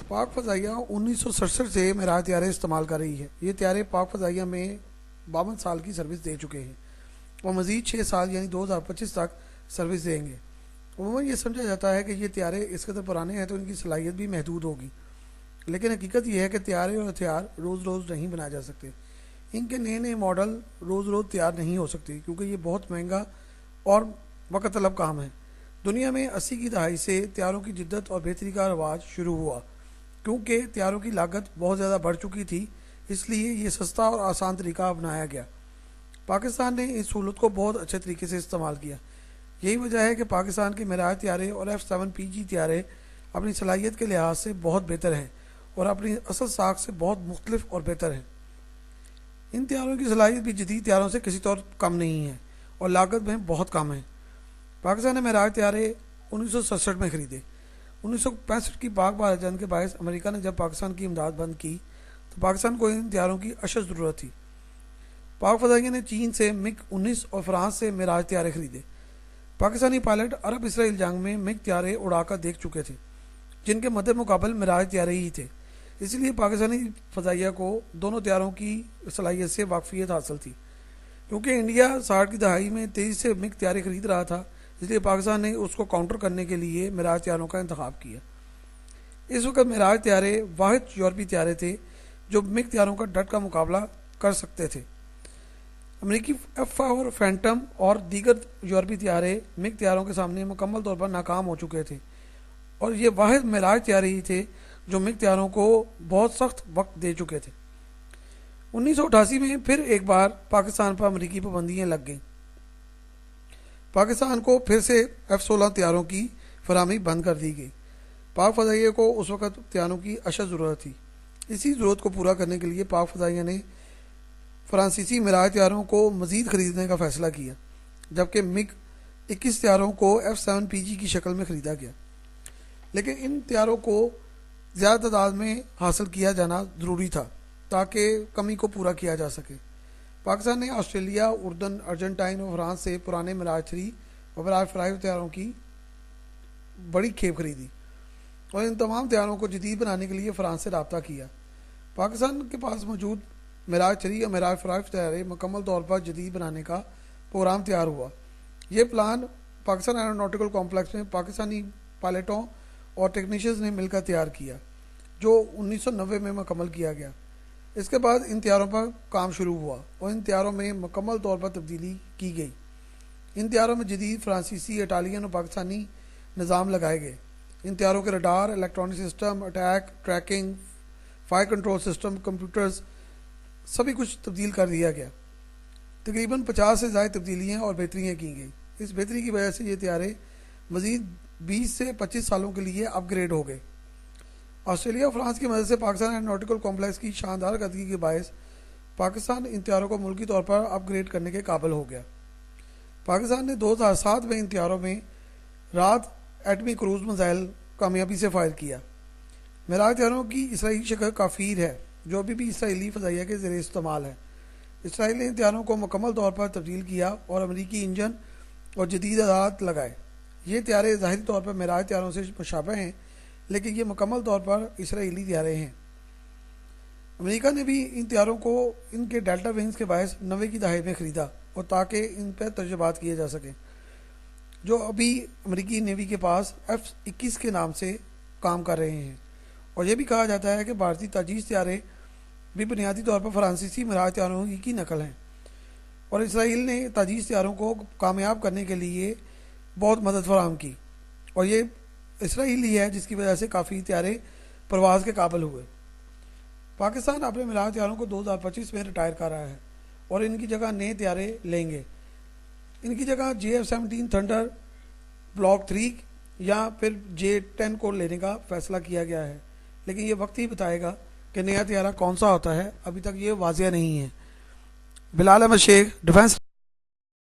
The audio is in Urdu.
پاک فضائیہ 1967 سے معراج طیارے استعمال کر رہی ہے۔ یہ طیارے پاک فضائیہ میں 52 سال کی سروس دے چکے ہیں اور مزید 6 سال یعنی 2025 تک سروس دیں گے۔ عموماً یہ سمجھا جاتا ہے کہ یہ طیارے اس قدر پرانے ہیں تو ان کی صلاحیت بھی محدود ہوگی، لیکن حقیقت یہ ہے کہ طیارے اور ہتھیار روز روز نہیں بنائے جا سکتے۔ ان کے نئے نئے ماڈل روز روز تیار نہیں ہو سکتے کیونکہ یہ بہت مہنگا اور وقت طلب کام ہے۔ دنیا میں 80 کی دہائی سے طیاروں کی جدت اور بہتری کا رواج شروع ہوا کیونکہ طیاروں کی لاگت بہت زیادہ بڑھ چکی تھی، اس لیے یہ سستا اور آسان طریقہ اپنایا گیا۔ پاکستان نے اس سہولت کو بہت اچھے طریقے سے استعمال کیا۔ یہی وجہ ہے کہ پاکستان کے معراج طیارے اور F-7PG طیارے اپنی صلاحیت کے لحاظ سے بہت بہتر ہیں اور اپنی اصل ساخت سے بہت مختلف اور بہتر ہیں۔ ان طیاروں کی صلاحیت بھی جدید طیاروں سے کسی طور کم نہیں ہے اور لاگت میں بہت کم ہے۔ پاکستان نے معراج طیارے 1967 میں خریدے۔ 1965 کی پاک بھارت جنگ کے باعث امریکہ نے جب پاکستان کی امداد بند کی تو پاکستان کو ان طیاروں کی اشد ضرورت تھی۔ پاک فضائیہ نے چین سے MiG-19 اور فرانس سے معراج طیارے خریدے۔ پاکستانی پائلٹ عرب اسرائیل جنگ میں MiG طیارے اڑا کر دیکھ چکے تھے جن کے مد مقابل معراج طیارے ہی تھے، اس لیے پاکستانی فضائیہ کو دونوں طیاروں کی صلاحیت سے واقفیت حاصل تھی۔ کیونکہ انڈیا 60 کی دہائی میں تیزی سے MiG طیارے خرید رہا تھا، اس لیے پاکستان نے اس کو کاؤنٹر کرنے کے لیے معراج طیاروں کا انتخاب کیا۔ اس وقت معراج طیارے واحد یورپی طیارے تھے جو MiG طیاروں کا ڈٹ کا مقابلہ کر سکتے تھے۔ امریکی F-4 فینٹم اور دیگر یورپی طیارے MiG طیاروں کے سامنے مکمل طور پر ناکام ہو چکے تھے اور یہ واحد معراج طیارے ہی تھے جو MiG طیاروں کو بہت سخت وقت دے چکے تھے۔ 1988 میں پھر ایک بار پاکستان پر امریکی پابندیاں لگ گئیں۔ پاکستان کو پھر سے F-16 طیاروں کی فراہمی بند کر دی گئی۔ پاک فضائیہ کو اس وقت طیاروں کی اشد ضرورت تھی۔ اسی ضرورت کو پورا کرنے کے لیے پاک فضائیہ نے فرانسیسی معراج طیاروں کو مزید خریدنے کا فیصلہ کیا، جبکہ MiG-21 طیاروں کو F-7PG کی شکل میں خریدا گیا، لیکن ان طیاروں کو زیادہ تعداد میں حاصل کیا جانا ضروری تھا تاکہ کمی کو پورا کیا جا سکے۔ پاکستان نے آسٹریلیا، اردن، ارجنٹائن اور فرانس سے پرانے معراج 3 اور معراج 5 طیاروں کی بڑی کھیپ خریدی اور ان تمام طیاروں کو جدید بنانے کے لیے فرانس سے رابطہ کیا۔ پاکستان کے پاس موجود معراج 3 اور معراج 5 طیارے مکمل طور پر جدید بنانے کا پروگرام تیار ہوا۔ یہ پلان پاکستان ایروناٹیکل کمپلیکس میں پاکستانی پائلٹوں اور ٹیکنیشینز نے مل کر تیار کیا، جو 1990 میں مکمل کیا گیا۔ اس کے بعد ان طیاروں پر کام شروع ہوا اور ان طیاروں میں مکمل طور پر تبدیلی کی گئی۔ ان طیاروں میں جدید فرانسیسی، اٹالین اور پاکستانی نظام لگائے گئے۔ ان طیاروں کے radar, electronic system, attack, tracking, fire control system, computers سبھی کچھ تبدیل کر دیا گیا۔ تقریباً 50 سے زائد تبدیلیاں اور بہتریاں کی گئیں۔ اس بہتری کی وجہ سے یہ طیارے مزید 20 سے 25 سالوں کے لیے اپ گریڈ ہو گئے۔ آسٹریلیا اور فرانس کی مدد سے پاکستان ایروناٹیکل کمپلیکس کی شاندار کارکردگی کے باعث پاکستان ان طیاروں کو ملکی طور پر اپ گریڈ کرنے کے قابل ہو گیا۔ پاکستان نے 2007 میں ان طیاروں میں رات ایٹمی کروز میزائل کامیابی سے فائر کیا۔ معراج طیاروں کی اسرائیلی شکل کافیر ہے جو ابھی بھی اسرائیلی فضائیہ کے زیر استعمال ہے۔ اسرائیل نے ان طیاروں کو مکمل طور پر تبدیل کیا اور امریکی انجن اور جدید آلات لگائے۔ یہ طیارے ظاہری طور پر معراج طیاروں سے مشابہ ہیں لیکن یہ مکمل طور پر اسرائیلی طیارے ہیں۔ امریکہ نے بھی ان طیاروں کو ان کے ڈیلٹا ونگز کے باعث 90 کی دہائی میں خریدا اور تاکہ ان پر تجربات کیے جا سکیں، جو ابھی امریکی نیوی کے پاس F-21 کے نام سے کام کر رہے ہیں۔ اور یہ بھی کہا جاتا ہے کہ بھارتی تاجیز طیارے بھی بنیادی طور پر فرانسیسی معراج طیاروں کی نقل ہیں اور اسرائیل نے تاجیز طیاروں کو کامیاب کرنے کے لیے بہت مدد فراہم کی اور یہ اسرائیل ہی ہے جس کی وجہ سے کافی طیارے پرواز کے قابل ہوئے۔ پاکستان اپنے معراج طیاروں کو 2025 میں ریٹائر کر رہا ہے اور ان کی جگہ نئے طیارے لیں گے۔ ان کی جگہ JF-17 تھنڈر بلاک 3 یا پھر J-10 کو لینے کا فیصلہ کیا گیا ہے، لیکن یہ وقت ہی بتائے گا کہ نیا طیارہ کون سا ہوتا ہے، ابھی تک یہ واضح نہیں ہے۔ بلال احمد شیخ، ڈیفنس